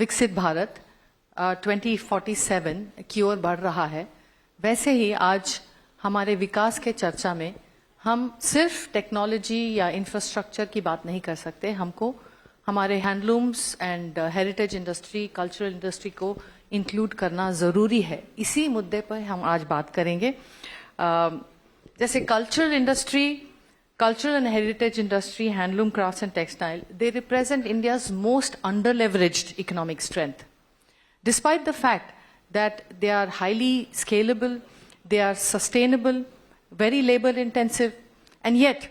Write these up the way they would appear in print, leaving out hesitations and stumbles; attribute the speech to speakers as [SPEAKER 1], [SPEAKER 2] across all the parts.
[SPEAKER 1] विकसित भारत 2047 की ओर बढ़ रहा है, वैसे ही आज हमारे विकास के चर्चा में हम सिर्फ टेक्नोलॉजी या इंफ्रास्ट्रक्चर की बात नहीं कर सकते। हमको हमारे handlooms and heritage industry, cultural industry को इंक्लूड करना ज़रूरी है। इसी मुद्दे पर हम आज बात करेंगे। जैसे cultural industry, cultural and heritage industry, handloom, crafts and textile, they represent India's most under-leveraged economic strength. Despite the fact that they are highly scalable, they are sustainable, very labor-intensive, and yet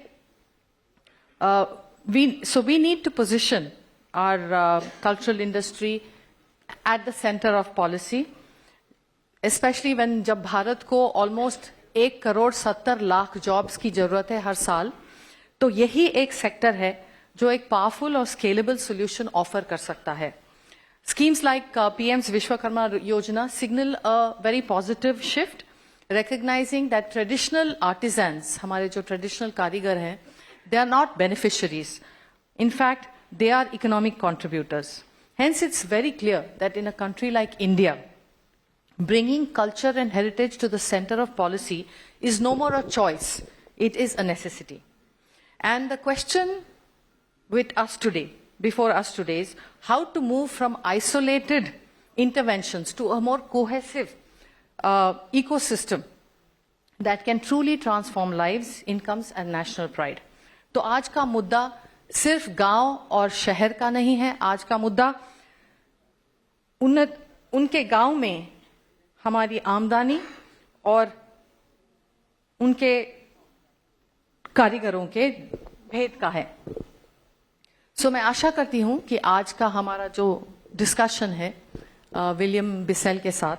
[SPEAKER 1] we need to position our cultural industry at the center of policy, especially when जब भारत को almost 1,70,00,000 jobs की जरूरत है हर साल, तो यही एक sector है जो एक पावरफुल और स्केलेबल सॉल्यूशन ऑफर कर सकता है। Schemes like PM's Vishwakarma Yojana signal a very positive shift, recognising that traditional artisans, हमारे जो ट्रेडिशनल कारीगर हैं, they are not beneficiaries, in fact they are economic contributors. Hence it's very clear that in a country like India, bringing culture and heritage to the center of policy is no more a choice, it is a necessity. And the question before us today is how to move from isolated interventions to a more cohesive ecosystem that can truly transform lives, incomes and national pride. तो आज का मुद्दा सिर्फ गांव और शहर का नहीं है, आज का मुद्दा उनके गांव में हमारी आमदनी और उनके कारीगरों के भेद का है। सो मैं आशा करती हूं कि आज का हमारा जो डिस्कशन है विलियम बिसेल के साथ,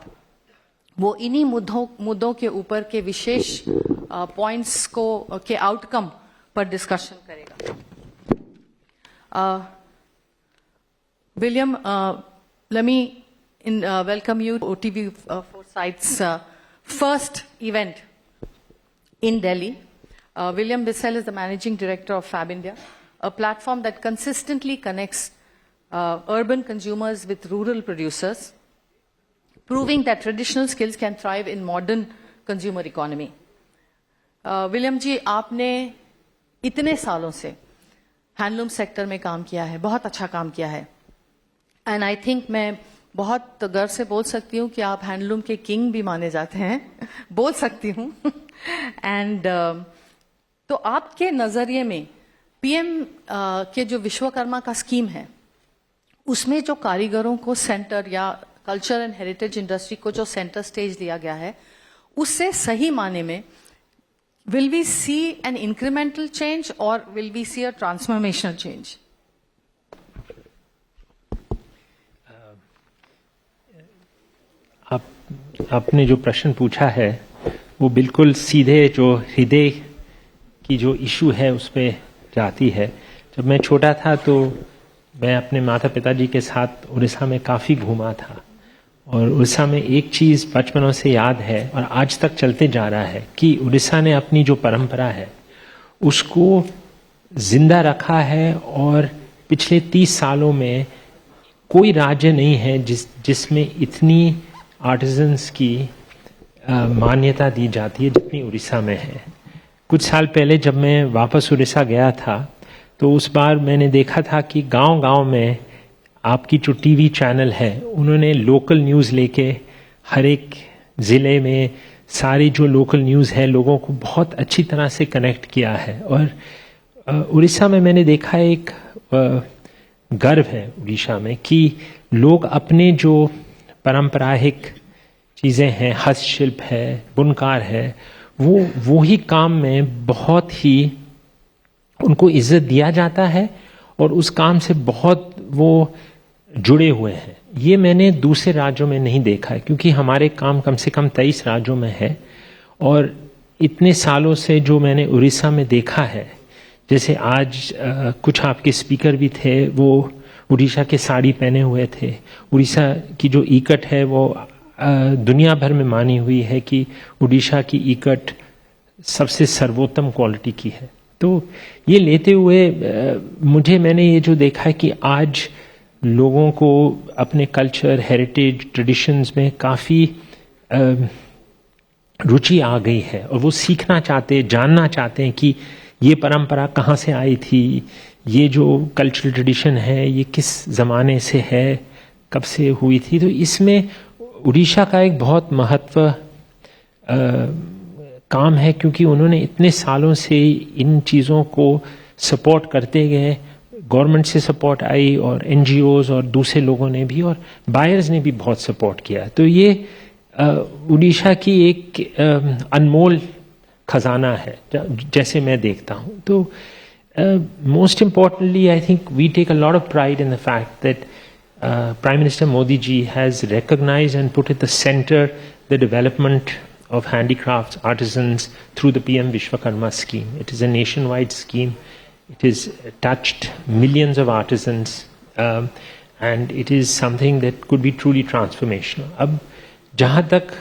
[SPEAKER 1] वो इन्हीं मुद्दों के ऊपर के विशेष पॉइंट्स के आउटकम पर डिस्कशन करेगा। William, let me welcome you to OTV4Sight's first event in Delhi. William Bissell is the Managing Director of Fab India, a platform that consistently connects urban consumers with rural producers, proving that traditional skills can thrive in modern consumer economy. William जी, आपने इतने सालों से handloom sector में काम किया है, बहुत अच्छा काम किया है, एंड आई थिंक मैं बहुत गर्व से बोल सकती हूँ कि आप हैंडलूम के किंग भी माने जाते हैं, बोल सकती हूँ। एंड तो आपके नजरिए में पीएम के जो विश्वकर्मा का स्कीम है, उसमें जो कारीगरों को सेंटर या कल्चर एंड हेरिटेज इंडस्ट्री को जो सेंटर स्टेज दिया गया है, उससे सही माने में will we see an incremental change और will we see a transformational change?
[SPEAKER 2] आपने जो प्रश्न पूछा है वो बिल्कुल सीधे जो हृदय की जो इशू है उस पर जाती है। जब मैं छोटा था तो मैं अपने माता पिताजी के साथ उड़ीसा में काफ़ी घूमा था, और उड़ीसा में एक चीज़ बचपनों से याद है और आज तक चलते जा रहा है कि उड़ीसा ने अपनी जो परंपरा है उसको जिंदा रखा है, और पिछले 30 सालों में कोई राज्य नहीं है जिसमें इतनी आर्टिजन्स की मान्यता दी जाती है जितनी उड़ीसा में है। कुछ साल पहले जब मैं वापस उड़ीसा गया था तो उस बार मैंने देखा था कि गांव-गांव में आपकी जो टीवी चैनल है उन्होंने लोकल न्यूज़ लेके हर एक ज़िले में सारी जो लोकल न्यूज़ है लोगों को बहुत अच्छी तरह से कनेक्ट किया है। और उड़ीसा में मैंने देखा एक गर्व है उड़ीसा में कि लोग अपने जो पारंपरिक चीज़ें हैं, हस्तशिल्प है, बुनकार है, वो ही काम में बहुत ही उनको इज्जत दिया जाता है और उस काम से बहुत वो जुड़े हुए हैं। ये मैंने दूसरे राज्यों में नहीं देखा है, क्योंकि हमारे काम कम से कम 23 राज्यों में है, और इतने सालों से जो मैंने उड़ीसा में देखा है, जैसे आज कुछ आपके स्पीकर भी थे, वो उड़ीसा के साड़ी पहने हुए थे। उड़ीसा की जो इकट है वो दुनिया भर में मानी हुई है कि उड़ीसा की इकट सबसे सर्वोत्तम क्वालिटी की है। तो ये लेते हुए मैंने ये जो देखा है कि आज लोगों को अपने कल्चर, हेरिटेज, ट्रेडिशंस में काफ़ी रुचि आ गई है और वो सीखना चाहते हैं, जानना चाहते हैं कि ये परंपरा कहाँ से आई थी, ये जो कल्चरल ट्रेडिशन है ये किस ज़माने से है, कब से हुई थी। तो इसमें उड़ीसा का एक बहुत महत्व काम है, क्योंकि उन्होंने इतने सालों से इन चीज़ों को सपोर्ट करते गए। गवर्नमेंट से सपोर्ट आई और एनजीओज और दूसरे लोगों ने भी, और बायर्स ने भी बहुत सपोर्ट किया। तो ये उड़ीसा की एक अनमोल खजाना है जैसे मैं देखता हूँ। तो most importantly I think we take a lot of pride in the fact that Prime Minister Modi ji has recognized and put at the center the development of handicrafts, artisans through the PM Vishwakarma scheme. It is a nationwide scheme. It has touched millions of artisans and it is something that could be truly transformational. अब जहाँ तक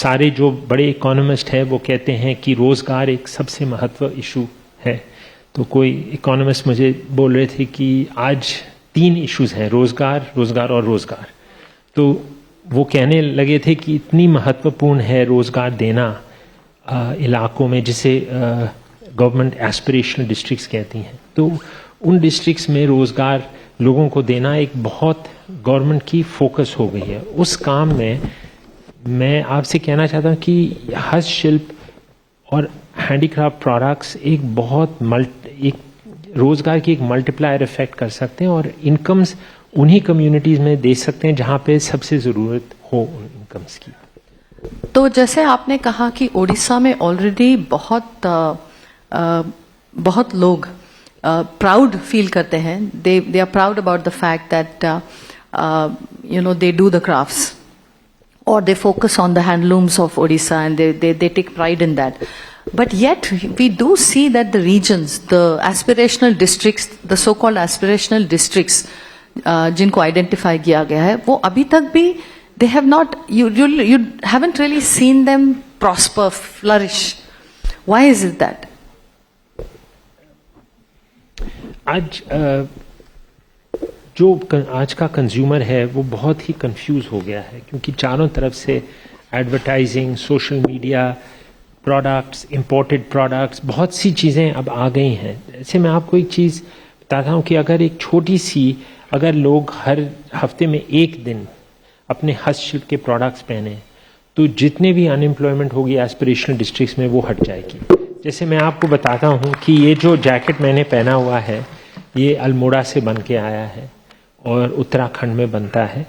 [SPEAKER 2] सारे जो बड़े economist हैं वो कहते हैं कि रोज़गार एक सबसे महत्व इशू है, तो कोई इकोनॉमिस्ट मुझे बोल रहे थे कि आज 3 इश्यूज हैं, रोज़गार, रोज़गार और रोज़गार। तो वो कहने लगे थे कि इतनी महत्वपूर्ण है रोज़गार देना इलाकों में जिसे गवर्नमेंट एस्पिरेशनल डिस्ट्रिक्ट्स कहती हैं। तो उन डिस्ट्रिक्ट्स में रोज़गार लोगों को देना एक बहुत गवर्नमेंट की फोकस हो गई है। उस काम में मैं आपसे कहना चाहता हूँ कि हस्तशिल्प और हैंडीक्राफ्ट प्रोडक्ट्स एक बहुत एक रोज़गार की एक मल्टीप्लायर इफेक्ट कर सकते हैं और इनकम्स उन्हीं कम्युनिटीज़ में दे सकते हैं जहाँ पे सबसे ज़रूरत हो उन इनकम्स की।
[SPEAKER 1] तो जैसे आपने कहा कि उड़ीसा में ऑलरेडी बहुत लोग प्राउड फील करते हैं, they are proud about the fact that they do the crafts or they focus on the handlooms of Odisha and they take pride in that. But yet we do see that the regions, the aspirational districts, the so-called aspirational districts जिनको identify किया गया है, वो अभी तक भी they have not, you haven't really seen them prosper, flourish. Why is it that?
[SPEAKER 2] जो आज का कंज्यूमर है वो बहुत ही कंफ्यूज हो गया है, क्योंकि चारों तरफ से advertising, social media, products, imported products, बहुत सी चीज़ें अब आ गई हैं। जैसे मैं आपको एक चीज़ बताता हूँ कि अगर एक छोटी सी, अगर लोग हर हफ्ते में एक दिन अपने हस्तशिल्प के प्रोडक्ट्स पहने तो जितने भी अनएम्प्लॉयमेंट होगी एस्पिरेशनल डिस्ट्रिक्ट्स में वो हट जाएगी। जैसे मैं आपको बताता हूँ कि ये जो जैकेट मैंने पहना हुआ है ये अल्मोड़ा से बन के आया है और उत्तराखंड में बनता है।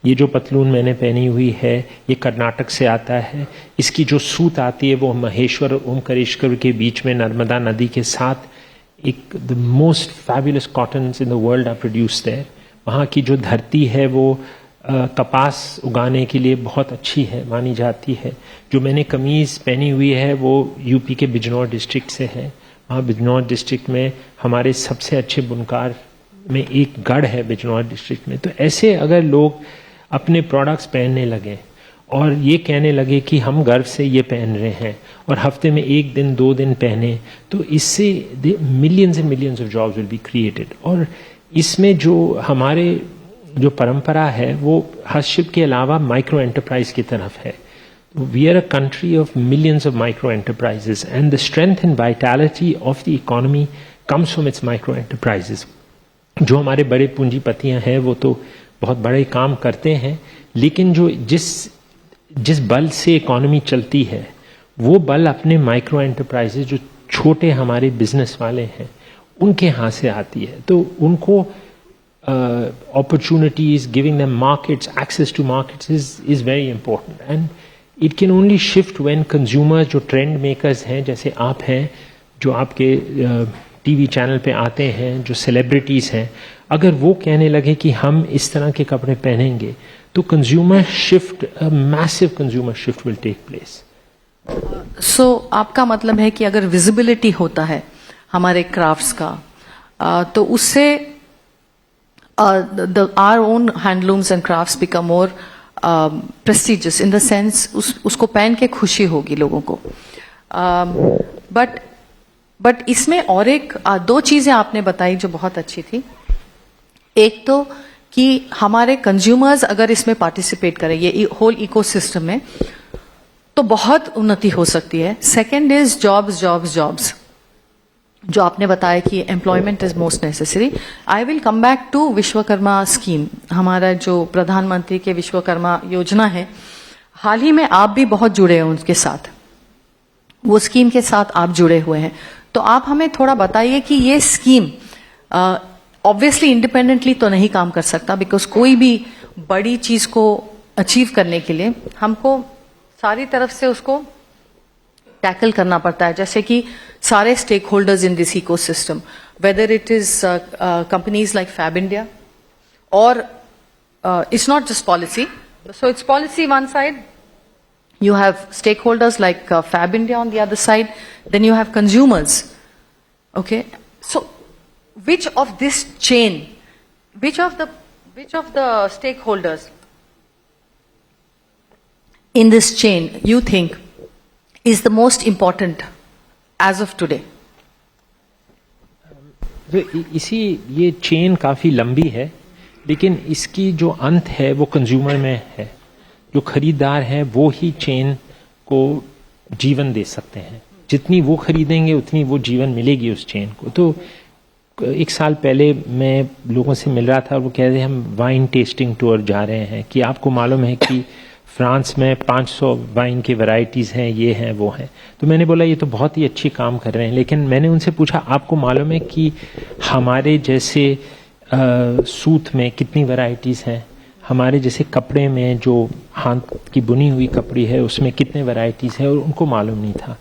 [SPEAKER 2] ये जो पतलून मैंने पहनी हुई है ये कर्नाटक से आता है। इसकी जो सूत आती है वो महेश्वर और ओमकारेश्वर के बीच में नर्मदा नदी के साथ एक the most fabulous cottons in the world are produced there. वहाँ की जो धरती है वो कपास उगाने के लिए बहुत अच्छी है, मानी जाती है। जो मैंने कमीज़ पहनी हुई है वो यूपी के बिजनौर डिस्ट्रिक्ट से है। वहाँ बिजनौर डिस्ट्रिक्ट में हमारे सबसे अच्छे बुनकार में एक गढ़ है बिजनौर डिस्ट्रिक्ट में। तो ऐसे अगर लोग अपने प्रोडक्ट्स पहनने लगे और ये कहने लगे कि हम गर्व से ये पहन रहे हैं और हफ्ते में 1 दिन 2 दिन पहने, तो इससे millions and millions of jobs will be created. और इसमें जो हमारे जो परंपरा है वो हस्तशिल्प के अलावा माइक्रो एंटरप्राइज की तरफ है। We are a country of millions of micro enterprises, and the strength and vitality of the economy comes from its micro enterprises. जो हमारे बड़े पूंजीपतियां हैं वो तो बहुत बड़े काम करते हैं, लेकिन जो जिस बल से इकोनॉमी चलती है वो बल अपने माइक्रो एंटरप्राइजेज, जो छोटे हमारे बिजनेस वाले हैं, उनके हाथ से आती है। तो उनको opportunities, giving them markets, access to markets is very important, and it can only shift when consumers, जो trend makers हैं जैसे आप हैं, जो आपके टीवी चैनल पे आते हैं, जो सेलिब्रिटीज हैं, अगर वो कहने लगे कि हम इस तरह के कपड़े पहनेंगे तो consumer shift, massive consumer shift will take place.
[SPEAKER 1] So आपका मतलब है कि अगर विजिबिलिटी होता है हमारे क्राफ्ट्स का तो उससे our own handlooms and crafts become more prestigious in the sense उसको पहन के खुशी होगी लोगों को। बट इसमें और एक 2 चीजें आपने बताई जो बहुत अच्छी थी। एक तो कि हमारे कंज्यूमर्स अगर इसमें पार्टिसिपेट करें ये होल इकोसिस्टम में तो बहुत उन्नति हो सकती है. Second is jobs jobs jobs, जो आपने बताया कि employment is most necessary. I will come back to Vishwakarma scheme. हमारा जो प्रधानमंत्री के विश्वकर्मा योजना है, हाल ही में आप भी बहुत जुड़े हैं उनके साथ, वो स्कीम के साथ आप जुड़े हुए हैं. तो आप हमें थोड़ा बताइए कि ये स्कीम ऑब्वियसली इंडिपेंडेंटली तो नहीं काम कर सकता, बिकॉज कोई भी बड़ी चीज को अचीव करने के लिए हमको सारी तरफ से उसको टैकल करना पड़ता है. जैसे कि सारे stake holders in this ecosystem, whether it is companies like Fab India और it's not just policy. So it's policy one side, you have stakeholders like Fab India on the other side, then you have consumers. Okay, so which of this chain, which of the stakeholders in this chain you think is the most important as of today?
[SPEAKER 2] इसी ये chain काफी लंबी है, लेकिन इसकी जो अंत है वो कंज्यूमर में है. जो खरीदार हैं वो ही चेन को जीवन दे सकते हैं. जितनी वो खरीदेंगे उतनी वो जीवन मिलेगी उस चेन को. तो एक साल पहले मैं लोगों से मिल रहा था और वो कह रहे थे हम वाइन टेस्टिंग टूर जा रहे हैं कि आपको मालूम है कि फ्रांस में 500 वाइन की वैरायटीज़ हैं, ये हैं वो हैं. तो मैंने बोला ये तो बहुत ही अच्छी काम कर रहे हैं, लेकिन मैंने उनसे पूछा आपको मालूम है कि हमारे जैसे सूत में कितनी वैरायटीज़ हैं, हमारे जैसे कपड़े में जो हाथ की बुनी हुई कपड़ी है उसमें कितने वैरायटीज़ है, और उनको मालूम नहीं था.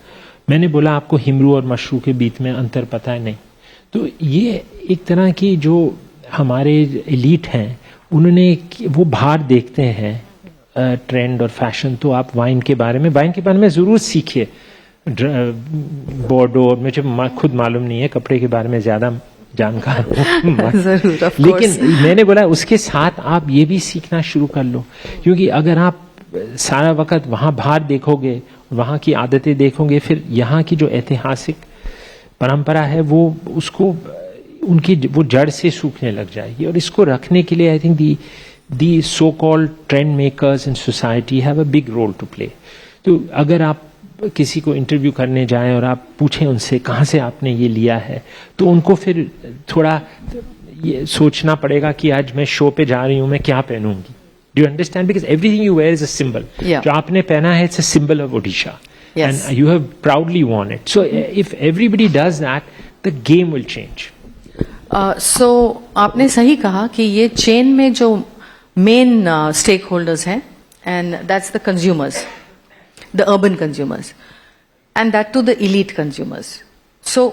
[SPEAKER 2] मैंने बोला आपको हिमरू और मशरू के बीच में अंतर पता है? नहीं. तो ये एक तरह की जो हमारे एलीट हैं उन्होंने वो बाहर देखते हैं ट्रेंड और फैशन. तो आप वाइन के बारे में ज़रूर सीखिए. बोर्डो, मुझे खुद मालूम नहीं है, कपड़े के बारे में ज़्यादा जानकार
[SPEAKER 1] जरूर,
[SPEAKER 2] लेकिन मैंने बोला उसके साथ आप ये भी सीखना शुरू कर लो, क्योंकि अगर आप सारा वक्त वहाँ बाहर देखोगे, वहाँ की आदतें देखोगे, फिर यहाँ की जो ऐतिहासिक परंपरा है वो उसको उनकी वो जड़ से सूखने लग जाएगी. और इसको रखने के लिए I think the so called trend makers in society have a big role to play. तो अगर आप किसी को इंटरव्यू करने जाएं और आप पूछें उनसे कहाँ से आपने ये लिया है, तो उनको फिर थोड़ा ये सोचना पड़ेगा कि आज मैं शो पे जा रही हूँ, मैं क्या पहनूंगी. Do you understand? Because everything you wear is a symbol. जो आपने पहना है it's a symbol of Odisha and you have proudly worn it. So if everybody does that the game will change.
[SPEAKER 1] So आपने सही कहा कि ये चेन में जो मेन स्टेक होल्डर्स हैं, and that's the consumers, the urban consumers, and that to the elite consumers. So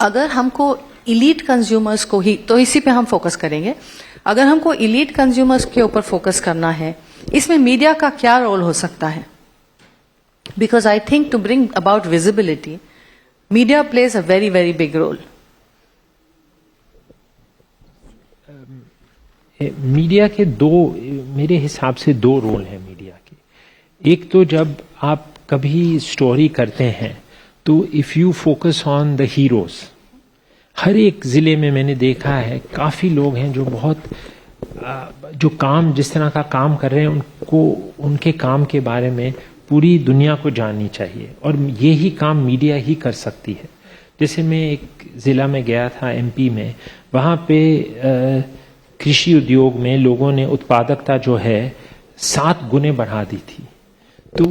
[SPEAKER 1] अगर हमको elite consumers को ही, तो इसी पे हम फोकस करेंगे. अगर हमको elite consumers के ऊपर फोकस करना है, इसमें मीडिया का क्या रोल हो सकता है? Because I think to bring about visibility, media plays a very very big role.
[SPEAKER 2] Media के मेरे हिसाब से दो रोल हैं मीडिया के. एक तो जब आप कभी स्टोरी करते हैं तो if you focus on the heroes, हर एक ज़िले में मैंने देखा है काफ़ी लोग हैं जो बहुत जो काम जिस तरह का काम कर रहे हैं उनको उनके काम के बारे में पूरी दुनिया को जाननी चाहिए, और यही काम मीडिया ही कर सकती है. जैसे मैं एक ज़िला में गया था एमपी में, वहाँ पे कृषि उद्योग में लोगों ने उत्पादकता जो है 7 गुने बढ़ा दी थी. तो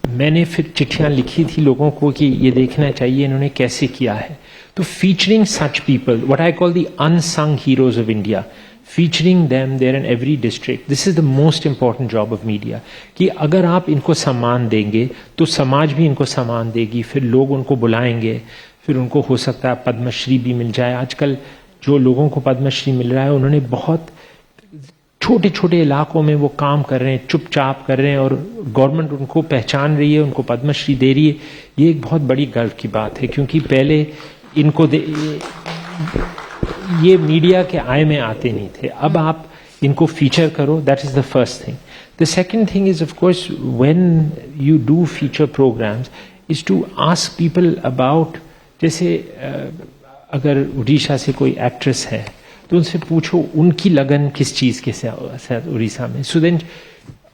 [SPEAKER 2] मैंने फिर चिट्ठियां लिखी थी लोगों को कि ये देखना चाहिए इन्होंने कैसे किया है. तो featuring such people, what I call the unsung heroes of India, featuring them there in every district, this is the most important job of media. कि अगर आप इनको सम्मान देंगे तो समाज भी इनको सम्मान देगी, फिर लोग उनको बुलाएंगे, फिर उनको हो सकता है पद्मश्री भी मिल जाए. आजकल जो लोगों को पद्मश्री मिल रहा है उन्होंने बहुत छोटे छोटे इलाकों में वो काम कर रहे हैं, चुपचाप कर रहे हैं, और गवर्नमेंट उनको पहचान रही है, उनको पद्मश्री दे रही है. ये एक बहुत बड़ी गर्व की बात है, क्योंकि पहले इनको ये मीडिया के आय में आते नहीं थे. अब आप इनको फीचर करो, that is the first thing. The second thing is of course when you do feature programmes is to ask people about, जैसे अगर उड़ीसा से कोई एक्ट्रेस है तो उनसे पूछो उनकी लगन किस चीज़ के साथ उड़ीसा में. So then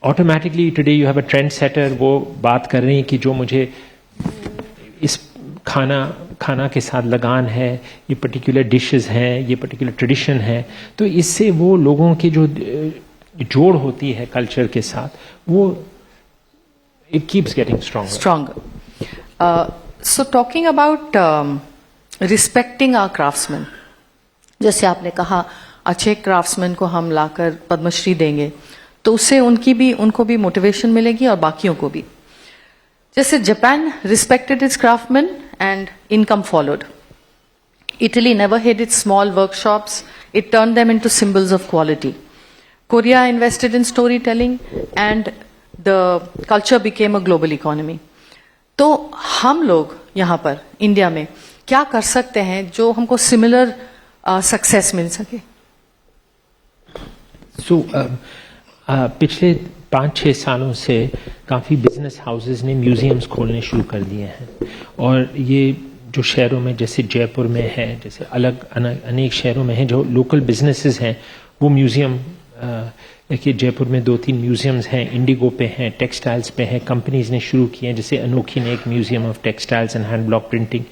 [SPEAKER 2] automatically today you have a trend setter. वो बात कर रहे हैं कि जो मुझे इस खाना के साथ लगान है, ये पर्टिकुलर डिशेस हैं, ये पर्टिकुलर ट्रेडिशन है. तो इससे वो लोगों की जो जोड़ होती है कल्चर के साथ, वो it keeps getting stronger.
[SPEAKER 1] So talking about respecting our craftsmen, जैसे आपने कहा अच्छे क्राफ्ट्समैन को हम लाकर पद्मश्री देंगे तो उससे उनको भी मोटिवेशन मिलेगी और बाकियों को भी. जैसे Japan respected its craftsmen and income followed. Italy never hid its small workshops, it turned them into symbols of quality. Korea invested in storytelling and the culture became a global economy. तो हम लोग यहाँ पर India में क्या कर सकते हैं जो हमको सिमिलर सक्सेस मिल सके?
[SPEAKER 2] पिछले 5-6 सालों से काफ़ी बिजनेस हाउसेस ने म्यूजियम्स खोलने शुरू कर दिए हैं. और ये जो शहरों में जैसे जयपुर में है, जैसे अनेक शहरों में है जो लोकल बिजनेसेस हैं, वो म्यूजियम देखिए जयपुर में 2-3 म्यूजियम्स हैं, इंडिगो पे हैं, टेक्सटाइल्स पे हैं, कंपनीज ने शुरू किए हैं. जैसे अनोखी ने एक museum of textiles and hand block printing.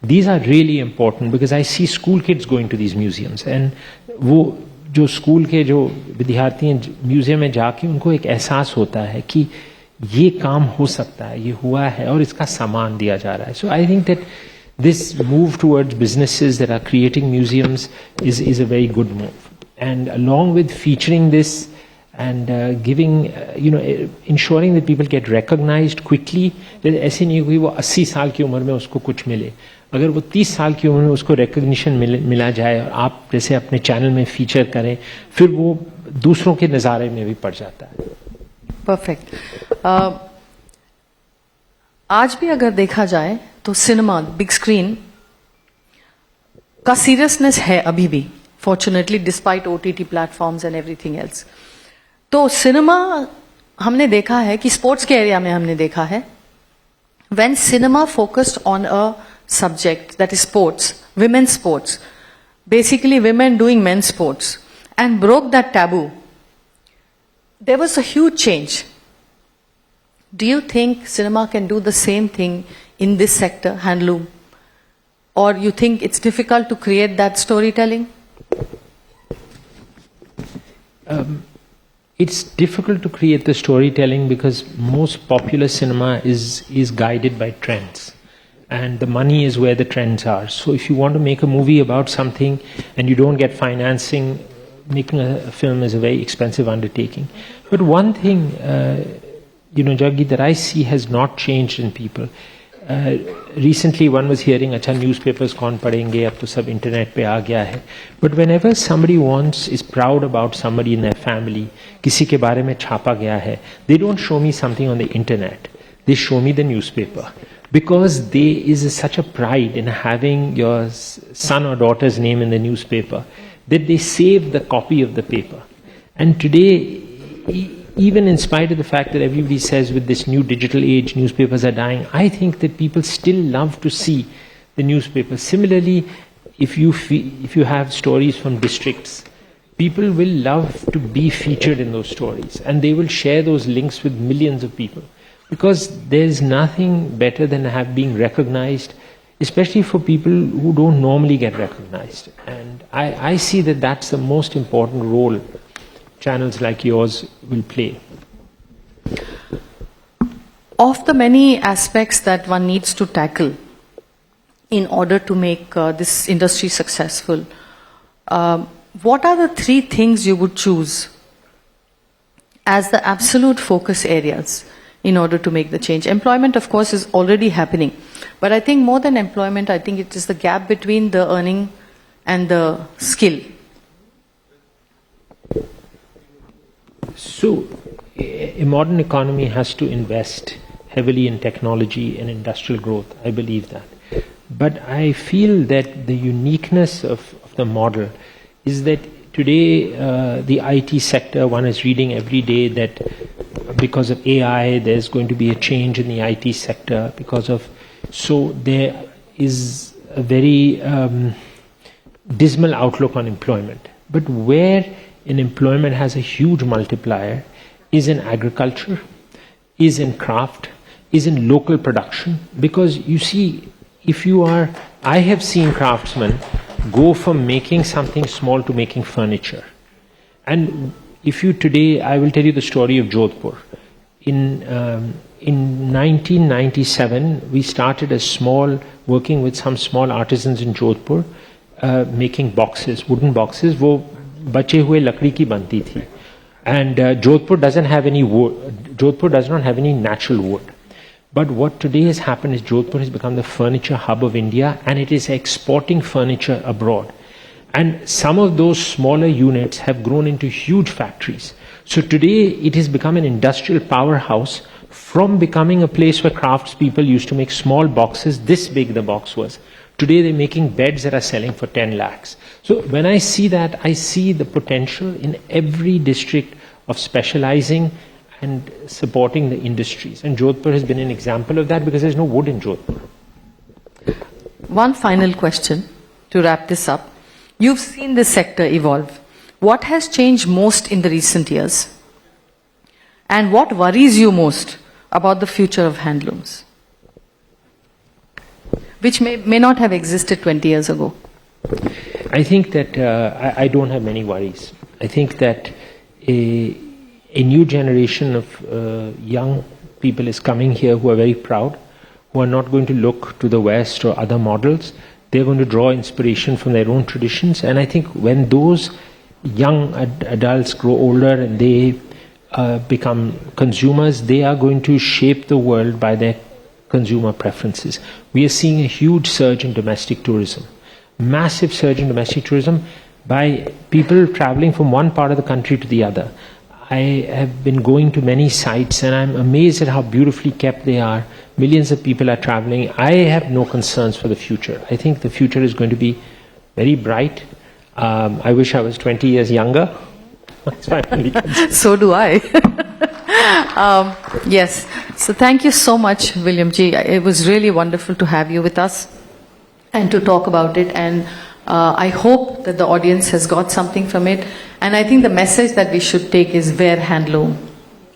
[SPEAKER 2] These are really important because I see school kids going to these museums. And वो जो स्कूल के जो विद्यार्थी हैं म्यूजियम में जाके उनको एक एहसास होता है कि ये काम हो सकता है, ये हुआ है और इसका सामान दिया जा रहा है. So I think that this move towards businesses that are creating museums is a very good move. And along with featuring this and giving, ensuring that people get recognized quickly, that ऐसे नहीं हुई वो 80 साल की उम्र में उसको कुछ मिले. अगर वो 30 साल की उम्र में उसको recognition मिला जाए और आप जैसे अपने चैनल में फीचर करें, फिर वो दूसरों के नज़ारे में भी पड़ जाता है.
[SPEAKER 1] परफेक्ट. आज भी अगर देखा जाए तो सिनेमा बिग स्क्रीन का सीरियसनेस है अभी भी, fortunately despite OTT platforms and everything else. तो सिनेमा हमने देखा है कि स्पोर्ट्स के एरिया में हमने देखा है, when cinema focused on a subject that is sports, women sports, basically women doing men sports, and broke that taboo, there was a huge change. Do you think cinema can do the same thing in this sector, handloom? Or you think it's difficult to create that storytelling?
[SPEAKER 2] It's difficult to create the storytelling because most popular cinema is guided by trends. And the money is where the trends are. So if you want to make a movie about something and you don't get financing, making a film is a very expensive undertaking. But one thing... Jaggi, that I see has not changed in people. Recently one was hearing, अच्छा newspapers कौन पढ़ेंगे, अब तो सब internet पे आ गया है. But whenever somebody is proud about somebody in their family, किसी के बारे में छापा गया है, they don't show me something on the internet. They show me the newspaper. Because there is such a pride in having your son or daughter's name in the newspaper that they save the copy of the paper. And today, even in spite of the fact that everybody says with this new digital age newspapers are dying, I think that people still love to see the newspaper. Similarly, if you have stories from districts, people will love to be featured in those stories and they will share those links with millions of people because there is nothing better than being recognized, especially for people who don't normally get recognized. And I see that that's the most important role channels like yours will play.
[SPEAKER 1] Of the many aspects that one needs to tackle in order to make this industry successful, what are the 3 things you would choose as the absolute focus areas in order to make the change? Employment, of course, is already happening. But I think more than employment, I think it is the gap between the earning and the skill.
[SPEAKER 2] So, a modern economy has to invest heavily in technology and industrial growth. I believe that. But I feel that the uniqueness of the model is that today the IT sector, one is reading every day that because of AI there's going to be a change in the IT sector so there is a very dismal outlook on employment. But where in employment has a huge multiplier is in agriculture, is in craft, is in local production. Because you see, I have seen craftsmen go from making something small to making furniture. And today, I will tell you the story of Jodhpur. In 1997, we started working with some small artisans in Jodhpur, making boxes, wooden boxes. वो बचे हुए लकड़ी की बनती थी. And Jodhpur doesn't have any wood. Jodhpur does not have any natural wood. But what today has happened is Jodhpur has become the furniture hub of India, and it is exporting furniture abroad. And some of those smaller units have grown into huge factories. So today it has become an industrial powerhouse, from becoming a place where craftspeople used to make small boxes, this big the box was. Today they're making beds that are selling for 10 lakhs. So when I see that, I see the potential in every district of specializing and supporting the industries. And Jodhpur has been an example of that because there's no wood in Jodhpur.
[SPEAKER 1] One final question to wrap this up. You've seen this sector evolve. What has changed most in the recent years? And what worries you most about the future of handlooms, which may not have existed 20 years ago?
[SPEAKER 2] I think that I don't have many worries. I think that a new generation of young people is coming here who are very proud, who are not going to look to the West or other models. They're going to draw inspiration from their own traditions. And I think when those young adults grow older and they become consumers, they are going to shape the world by their consumer preferences. We are seeing a huge surge in domestic tourism, massive surge in domestic tourism by people traveling from one part of the country to the other. I have been going to many sites and I'm amazed at how beautifully kept they are. Millions of people are traveling. I have no concerns for the future. I think the future is going to be very bright. I wish I was 20 years younger. That's my only concern.
[SPEAKER 1] So do I. Yes. So thank you so much, William Ji. It was really wonderful to have you with us and to talk about it. And I hope that the audience has got something from it. And I think the message that we should take is wear handloom.